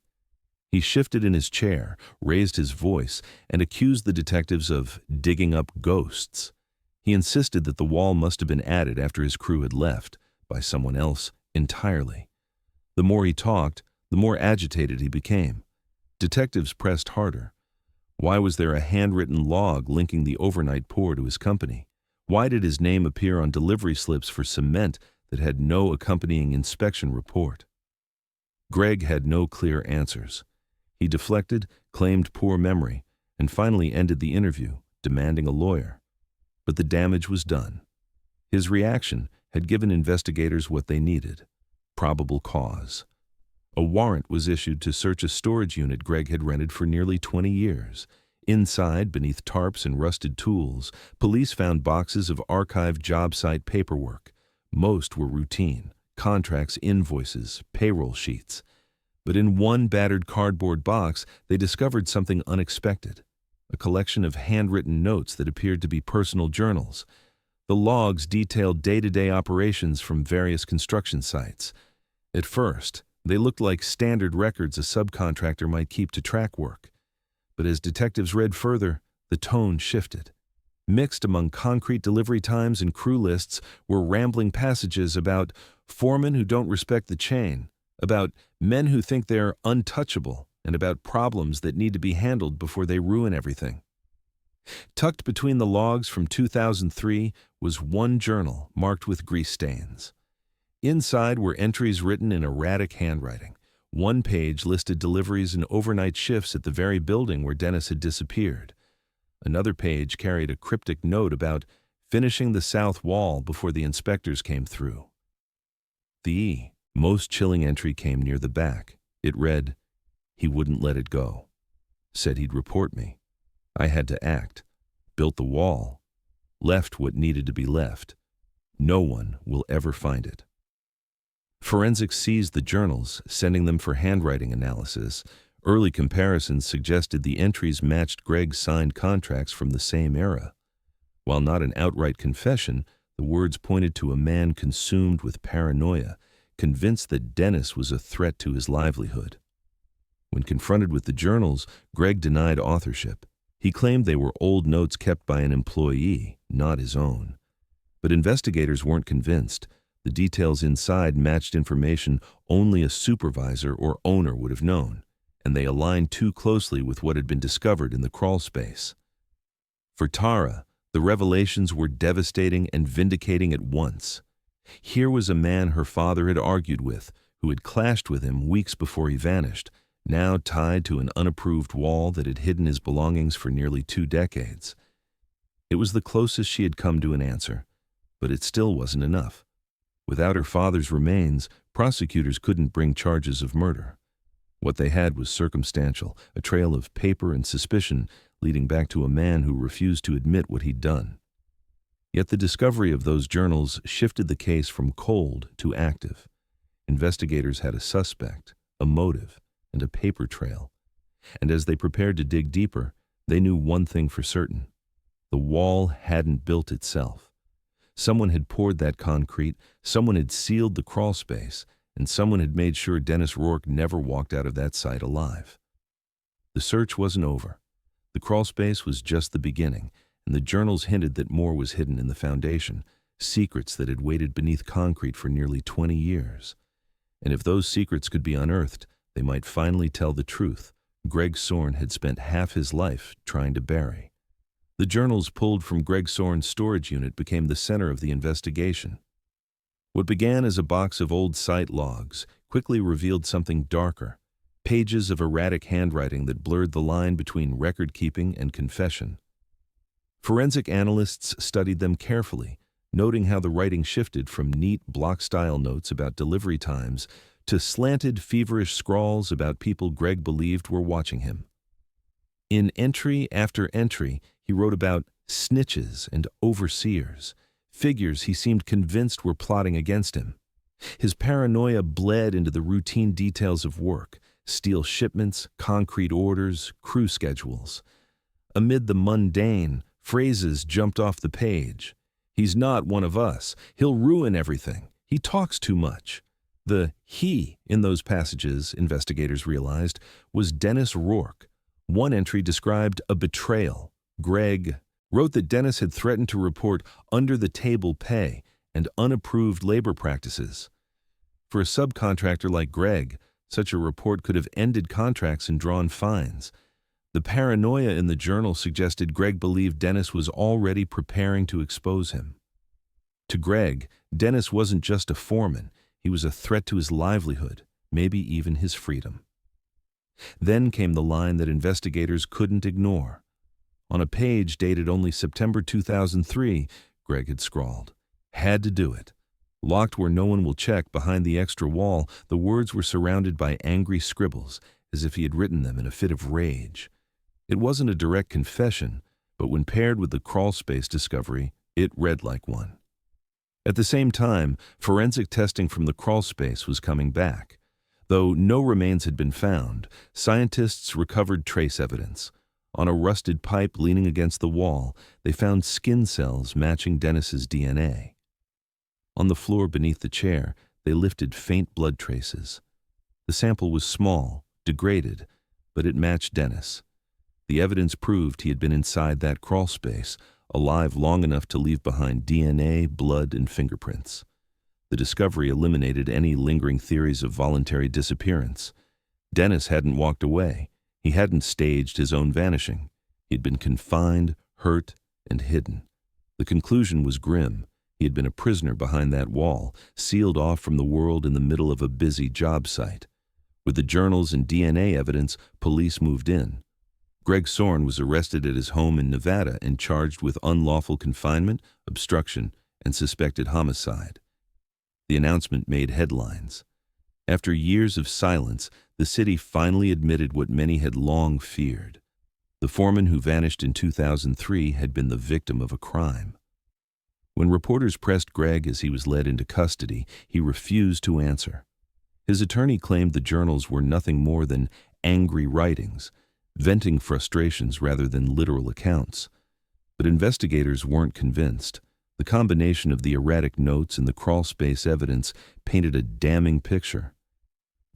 He shifted in his chair, raised his voice, and accused the detectives of digging up ghosts. He insisted that the wall must have been added after his crew had left, by someone else entirely. The more he talked, the more agitated he became. Detectives pressed harder. Why was there a handwritten log linking the overnight pour to his company? Why did his name appear on delivery slips for cement that had no accompanying inspection report? Greg had no clear answers. He deflected, claimed poor memory, and finally ended the interview, demanding a lawyer. But the damage was done. His reaction had given investigators what they needed: probable cause. A warrant was issued to search a storage unit Greg had rented for nearly 20 years. Inside, beneath tarps and rusted tools, police found boxes of archived job site paperwork. Most were routine: contracts, invoices, payroll sheets. But in one battered cardboard box, they discovered something unexpected: a collection of handwritten notes that appeared to be personal journals. The logs detailed day-to-day operations from various construction sites. At first, they looked like standard records a subcontractor might keep to track work. But as detectives read further, the tone shifted. Mixed among concrete delivery times and crew lists were rambling passages about foremen who don't respect the chain, about men who think they're untouchable, and about problems that need to be handled before they ruin everything. Tucked between the logs from 2003 was one journal marked with grease stains. Inside were entries written in erratic handwriting. One page listed deliveries and overnight shifts at the very building where Dennis had disappeared. Another page carried a cryptic note about finishing the south wall before the inspectors came through. The most chilling entry came near the back. It read, "He wouldn't let it go. Said he'd report me. I had to act. Built the wall. Left what needed to be left. No one will ever find it." Forensics seized the journals, sending them for handwriting analysis. Early comparisons suggested the entries matched Greg's signed contracts from the same era. While not an outright confession, the words pointed to a man consumed with paranoia, convinced that Dennis was a threat to his livelihood. When confronted with the journals, Greg denied authorship. He claimed they were old notes kept by an employee, not his own. But investigators weren't convinced. The details inside matched information only a supervisor or owner would have known, and they aligned too closely with what had been discovered in the crawl space. For Tara, the revelations were devastating and vindicating at once. Here was a man her father had argued with, who had clashed with him weeks before he vanished, now tied to an unapproved wall that had hidden his belongings for nearly 2 decades. It was the closest she had come to an answer, but it still wasn't enough. Without her father's remains, prosecutors couldn't bring charges of murder. What they had was circumstantial, a trail of paper and suspicion leading back to a man who refused to admit what he'd done. Yet the discovery of those journals shifted the case from cold to active. Investigators had a suspect, a motive, and a paper trail. And as they prepared to dig deeper, they knew one thing for certain: the wall hadn't built itself. Someone had poured that concrete, someone had sealed the crawl space, and someone had made sure Dennis Rourke never walked out of that site alive. The search wasn't over. The crawlspace was just the beginning, and the journals hinted that more was hidden in the foundation, secrets that had waited beneath concrete for nearly 20 years. And if those secrets could be unearthed, they might finally tell the truth Greg Sorn had spent half his life trying to bury. The journals pulled from Greg Sorn's storage unit became the center of the investigation. What began as a box of old site logs quickly revealed something darker, pages of erratic handwriting that blurred the line between record-keeping and confession. Forensic analysts studied them carefully, noting how the writing shifted from neat block-style notes about delivery times to slanted, feverish scrawls about people Greg believed were watching him. In entry after entry, he wrote about snitches and overseers, figures he seemed convinced were plotting against him. His paranoia bled into the routine details of work: steel shipments, concrete orders, crew schedules. Amid the mundane, phrases jumped off the page. "He's not one of us. He'll ruin everything. He talks too much." The "he" in those passages, investigators realized, was Dennis Rourke. One entry described a betrayal. Greg wrote that Dennis had threatened to report under-the-table pay and unapproved labor practices. For a subcontractor like Greg, such a report could have ended contracts and drawn fines. The paranoia in the journal suggested Greg believed Dennis was already preparing to expose him. To Greg, Dennis wasn't just a foreman. He was a threat to his livelihood, maybe even his freedom. Then came the line that investigators couldn't ignore. On a page dated only September 2003, Greg had scrawled, "Had to do it." Locked where no one will check behind the extra wall, the words were surrounded by angry scribbles, as if he had written them in a fit of rage. It wasn't a direct confession, but when paired with the crawlspace discovery, it read like one. At the same time, forensic testing from the crawlspace was coming back. Though no remains had been found, scientists recovered trace evidence. On a rusted pipe leaning against the wall, they found skin cells matching Dennis's DNA. On the floor beneath the chair, they lifted faint blood traces. The sample was small, degraded, but it matched Dennis. The evidence proved he had been inside that crawlspace, alive long enough to leave behind DNA, blood, and fingerprints. The discovery eliminated any lingering theories of voluntary disappearance. Dennis hadn't walked away. He hadn't staged his own vanishing. He'd been confined, hurt, and hidden. The conclusion was grim. He had been a prisoner behind that wall, sealed off from the world in the middle of a busy job site. With the journals and DNA evidence, police moved in. Greg Sorn was arrested at his home in Nevada and charged with unlawful confinement, obstruction, and suspected homicide. The announcement made headlines. After years of silence, the city finally admitted what many had long feared. The foreman who vanished in 2003 had been the victim of a crime. When reporters pressed Greg as he was led into custody, he refused to answer. His attorney claimed the journals were nothing more than angry writings, venting frustrations rather than literal accounts. But investigators weren't convinced. The combination of the erratic notes and the crawlspace evidence painted a damning picture.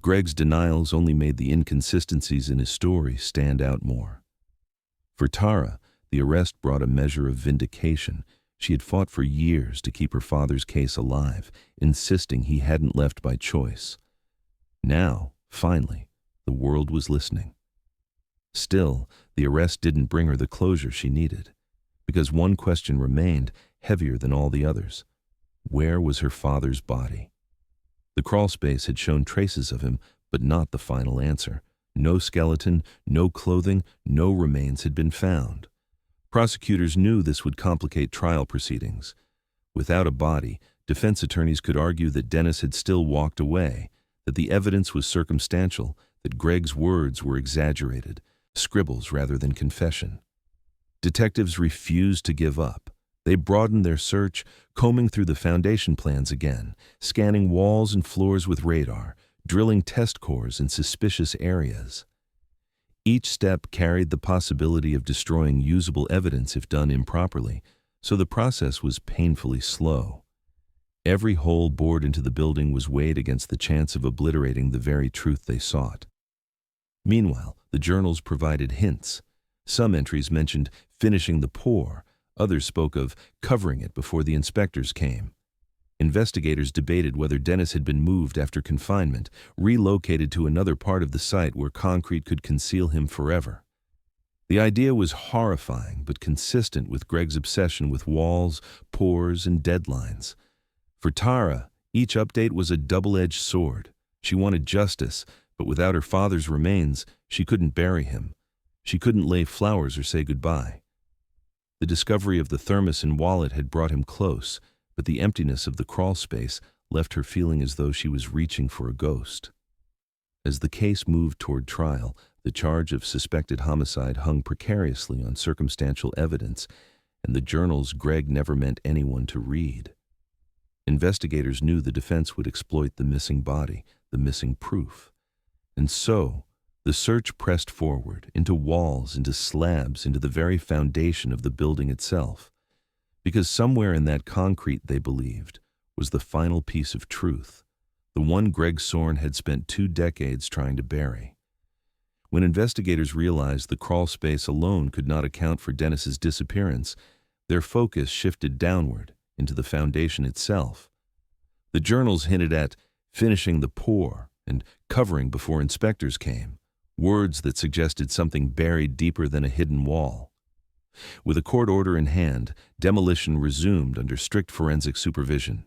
Greg's denials only made the inconsistencies in his story stand out more. For Tara, the arrest brought a measure of vindication. She had fought for years to keep her father's case alive, insisting he hadn't left by choice. Now, finally, the world was listening. Still, the arrest didn't bring her the closure she needed, because one question remained, heavier than all the others. Where was her father's body? The crawlspace had shown traces of him, but not the final answer. No skeleton, no clothing, no remains had been found. Prosecutors knew this would complicate trial proceedings. Without a body, defense attorneys could argue that Dennis had still walked away, that the evidence was circumstantial, that Greg's words were exaggerated, scribbles rather than confession. Detectives refused to give up. They broadened their search, combing through the foundation plans again, scanning walls and floors with radar, drilling test cores in suspicious areas. Each step carried the possibility of destroying usable evidence if done improperly, so the process was painfully slow. Every hole bored into the building was weighed against the chance of obliterating the very truth they sought. Meanwhile, the journals provided hints. Some entries mentioned finishing the pour, others spoke of covering it before the inspectors came. Investigators debated whether Dennis had been moved after confinement, relocated to another part of the site where concrete could conceal him forever. The idea was horrifying but consistent with Greg's obsession with walls, pours, and deadlines. For Tara, each update was a double-edged sword. She wanted justice, but without her father's remains, she couldn't bury him. She couldn't lay flowers or say goodbye. The discovery of the thermos and wallet had brought him close, but the emptiness of the crawl space left her feeling as though she was reaching for a ghost. As the case moved toward trial, the charge of suspected homicide hung precariously on circumstantial evidence, and the journals Greg never meant anyone to read. Investigators knew the defense would exploit the missing body, the missing proof. And so, the search pressed forward, into walls, into slabs, into the very foundation of the building itself. Because somewhere in that concrete, they believed, was the final piece of truth, the one Greg Sorn had spent 2 decades trying to bury. When investigators realized the crawl space alone could not account for Dennis's disappearance, their focus shifted downward, into the foundation itself. The journals hinted at finishing the pour and covering before inspectors came, words that suggested something buried deeper than a hidden wall. With a court order in hand, demolition resumed under strict forensic supervision.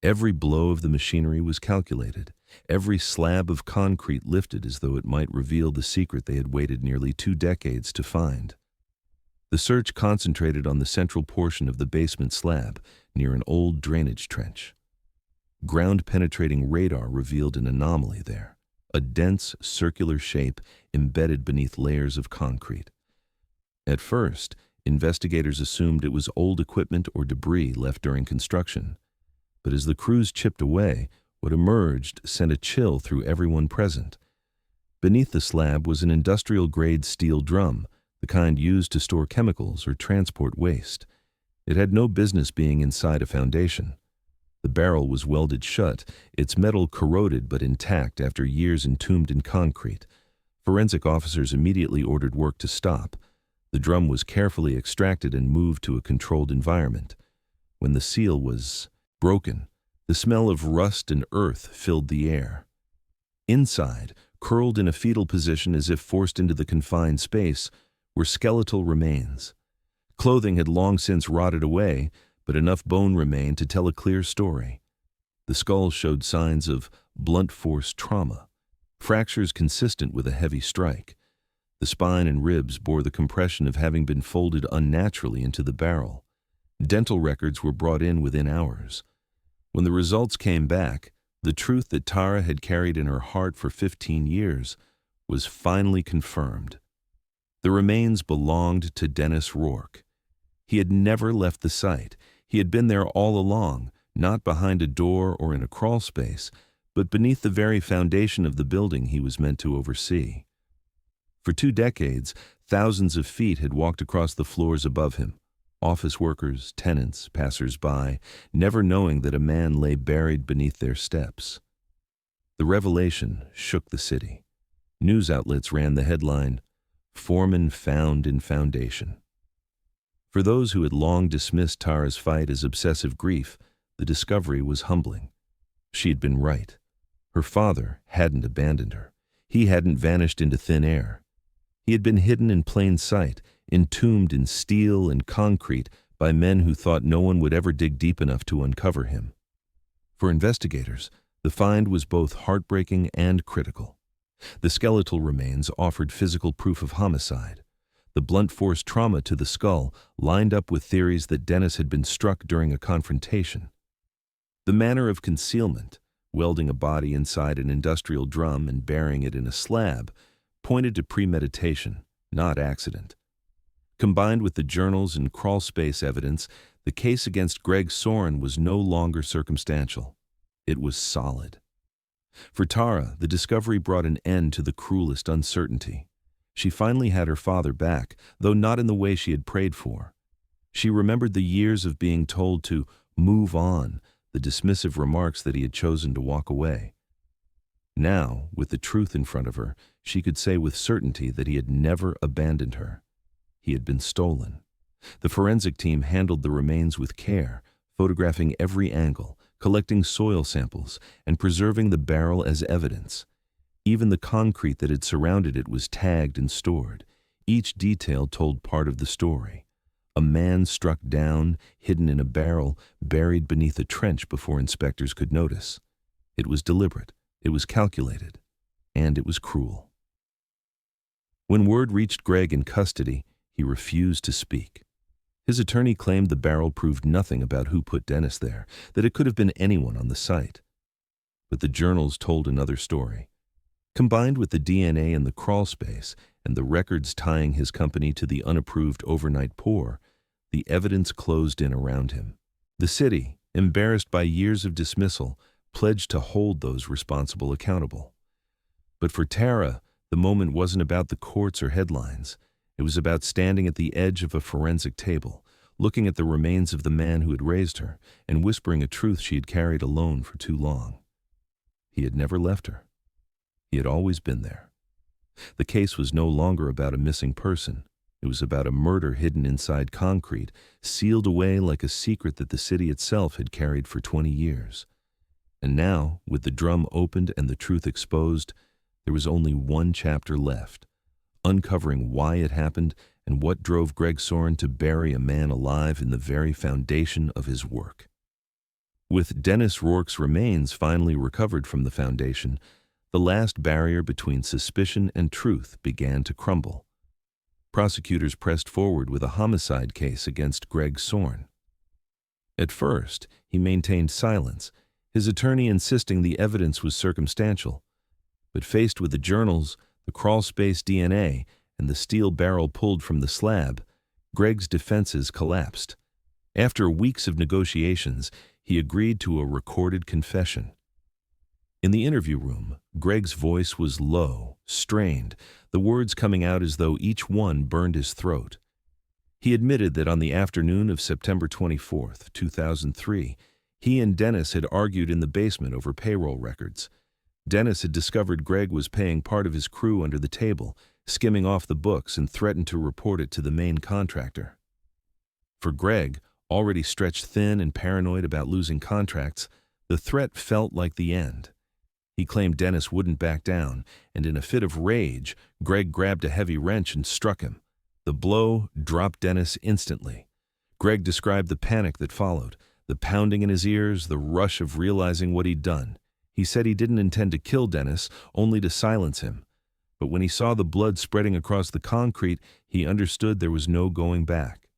Every blow of the machinery was calculated, every slab of concrete lifted as though it might reveal the secret they had waited nearly 2 decades to find. The search concentrated on the central portion of the basement slab, near an old drainage trench. Ground-penetrating radar revealed an anomaly there, a dense, circular shape embedded beneath layers of concrete. At first, investigators assumed it was old equipment or debris left during construction. But as the crews chipped away, what emerged sent a chill through everyone present. Beneath the slab was an industrial-grade steel drum, the kind used to store chemicals or transport waste. It had no business being inside a foundation. The barrel was welded shut, its metal corroded but intact after years entombed in concrete. Forensic officers immediately ordered work to stop. The drum was carefully extracted and moved to a controlled environment. When the seal was broken, the smell of rust and earth filled the air. Inside, curled in a fetal position as if forced into the confined space, were skeletal remains. Clothing had long since rotted away, but enough bone remained to tell a clear story. The skull showed signs of blunt force trauma, fractures consistent with a heavy strike. The spine and ribs bore the compression of having been folded unnaturally into the barrel. Dental records were brought in within hours. When the results came back, the truth that Tara had carried in her heart for 15 years was finally confirmed. The remains belonged to Dennis Rourke. He had never left the site. He had been there all along, not behind a door or in a crawl space, but beneath the very foundation of the building he was meant to oversee. For 2 decades, thousands of feet had walked across the floors above him. Office workers, tenants, passers-by, never knowing that a man lay buried beneath their steps. The revelation shook the city. News outlets ran the headline, "Foreman Found in Foundation." For those who had long dismissed Tara's fight as obsessive grief, the discovery was humbling. She had been right. Her father hadn't abandoned her. He hadn't vanished into thin air. He had been hidden in plain sight, entombed in steel and concrete by men who thought no one would ever dig deep enough to uncover him. For investigators, the find was both heartbreaking and critical. The skeletal remains offered physical proof of homicide. The blunt force trauma to the skull lined up with theories that Dennis had been struck during a confrontation. The manner of concealment, welding a body inside an industrial drum and burying it in a slab, pointed to premeditation, not accident. Combined with the journals and crawlspace evidence, the case against Greg Sorn was no longer circumstantial. It was solid. For Tara, the discovery brought an end to the cruelest uncertainty. She finally had her father back, though not in the way she had prayed for. She remembered the years of being told to move on, the dismissive remarks that he had chosen to walk away. Now, with the truth in front of her, she could say with certainty that he had never abandoned her. He had been stolen. The forensic team handled the remains with care, photographing every angle, collecting soil samples, and preserving the barrel as evidence. Even the concrete that had surrounded it was tagged and stored. Each detail told part of the story. A man struck down, hidden in a barrel, buried beneath a trench before inspectors could notice. It was deliberate, it was calculated, and it was cruel. When word reached Greg in custody, he refused to speak. His attorney claimed the barrel proved nothing about who put Dennis there, that it could have been anyone on the site. But the journals told another story. Combined with the DNA in the crawl space and the records tying his company to the unapproved overnight pour, the evidence closed in around him. The city, embarrassed by years of dismissal, pledged to hold those responsible accountable. But for Tara, the moment wasn't about the courts or headlines. It was about standing at the edge of a forensic table, looking at the remains of the man who had raised her, and whispering a truth she had carried alone for too long. He had never left her. He had always been there. The case was no longer about a missing person. It was about a murder hidden inside concrete, sealed away like a secret that the city itself had carried for 20 years. And now, with the drum opened and the truth exposed, there was only one chapter left, uncovering why it happened and what drove Greg Soren to bury a man alive in the very foundation of his work. With Dennis Rourke's remains finally recovered from the foundation, the last barrier between suspicion and truth began to crumble. Prosecutors pressed forward with a homicide case against Greg Soren. At first, he maintained silence, his attorney insisting the evidence was circumstantial. But faced with the journals, the crawlspace DNA, and the steel barrel pulled from the slab, Greg's defenses collapsed. After weeks of negotiations, he agreed to a recorded confession. In the interview room, Greg's voice was low, strained, the words coming out as though each one burned his throat. He admitted that on the afternoon of September 24, 2003, he and Dennis had argued in the basement over payroll records. Dennis had discovered Greg was paying part of his crew under the table, skimming off the books, and threatened to report it to the main contractor. For Greg, already stretched thin and paranoid about losing contracts, the threat felt like the end. He claimed Dennis wouldn't back down, and in a fit of rage, Greg grabbed a heavy wrench and struck him. The blow dropped Dennis instantly. Greg described the panic that followed, the pounding in his ears, the rush of realizing what he'd done. He said he didn't intend to kill Dennis, only to silence him. But when he saw the blood spreading across the concrete, he understood there was no going back.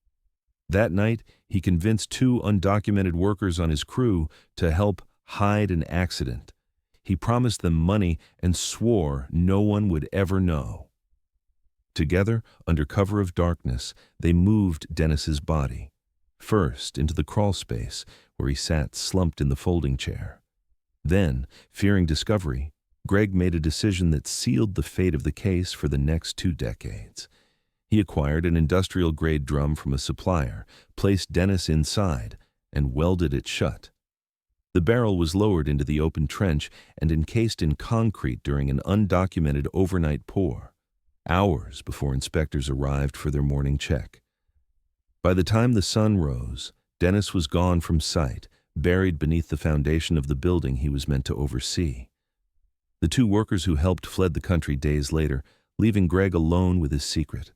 That night, he convinced 2 undocumented workers on his crew to help hide an accident. He promised them money and swore no one would ever know. Together, under cover of darkness, they moved Dennis's body. First, into the crawl space, where he sat slumped in the folding chair. Then, fearing discovery, Greg made a decision that sealed the fate of the case for the next 2 decades. He acquired an industrial-grade drum from a supplier, placed Dennis inside, and welded it shut. The barrel was lowered into the open trench and encased in concrete during an undocumented overnight pour, hours before inspectors arrived for their morning check. By the time the sun rose, Dennis was gone from sight, buried beneath the foundation of the building he was meant to oversee. The 2 workers who helped fled the country days later, leaving Greg alone with his secret.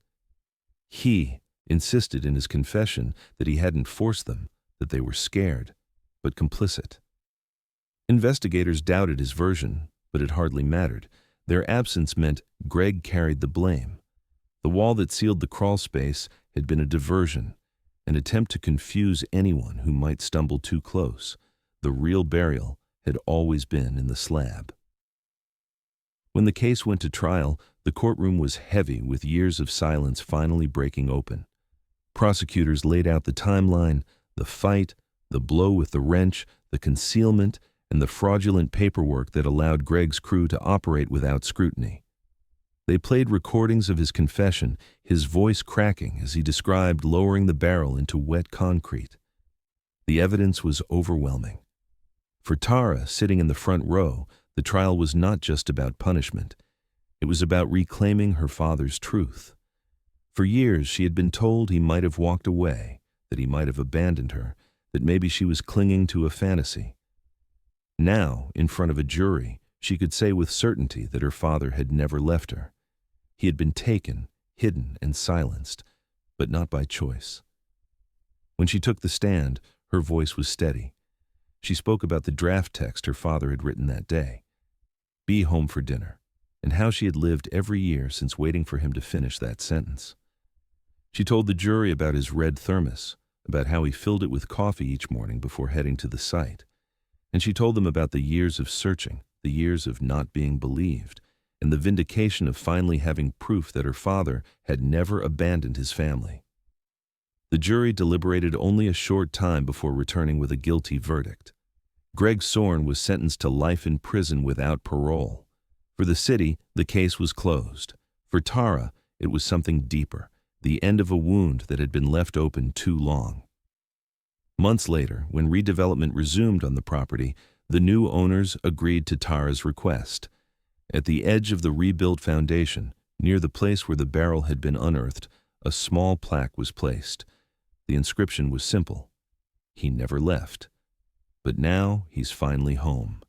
He insisted in his confession that he hadn't forced them, that they were scared, but complicit. Investigators doubted his version, but it hardly mattered. Their absence meant Greg carried the blame. The wall that sealed the crawl space had been a diversion, an attempt to confuse anyone who might stumble too close. The real burial had always been in the slab. When the case went to trial, the courtroom was heavy with years of silence finally breaking open. Prosecutors laid out the timeline, the fight, the blow with the wrench, the concealment, and the fraudulent paperwork that allowed Greg's crew to operate without scrutiny. They played recordings of his confession, his voice cracking as he described lowering the barrel into wet concrete. The evidence was overwhelming. For Tara, sitting in the front row, The trial was not just about punishment. It was about reclaiming her father's truth. For years, she had been told he might have walked away, that he might have abandoned her, that maybe she was clinging to a fantasy. Now, in front of a jury, she could say with certainty that her father had never left her. He had been taken, hidden, and silenced, but not by choice. When she took the stand, her voice was steady. She spoke about the draft text her father had written that day, "Be home for dinner," and how she had lived every year since waiting for him to finish that sentence. She told the jury about his red thermos, about how he filled it with coffee each morning before heading to the site. And she told them about the years of searching, the years of not being believed, and the vindication of finally having proof that her father had never abandoned his family. The jury deliberated only a short time before returning with a guilty verdict. Greg Sorn was sentenced to life in prison without parole. For the city, the case was closed. For Tara, it was something deeper, the end of a wound that had been left open too long. Months later, when redevelopment resumed on the property, the new owners agreed to Tara's request. At the edge of the rebuilt foundation, near the place where the barrel had been unearthed, a small plaque was placed. The inscription was simple: "He never left, but now he's finally home."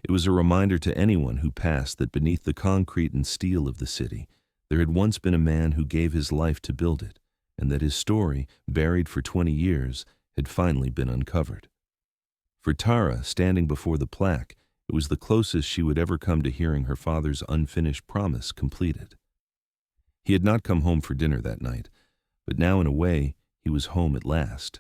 It was a reminder to anyone who passed that beneath the concrete and steel of the city, there had once been a man who gave his life to build it, and that his story, buried for 20 years, had finally been uncovered. For Tara, standing before the plaque, it was the closest she would ever come to hearing her father's unfinished promise completed. He had not come home for dinner that night, but now in a way, he was home at last.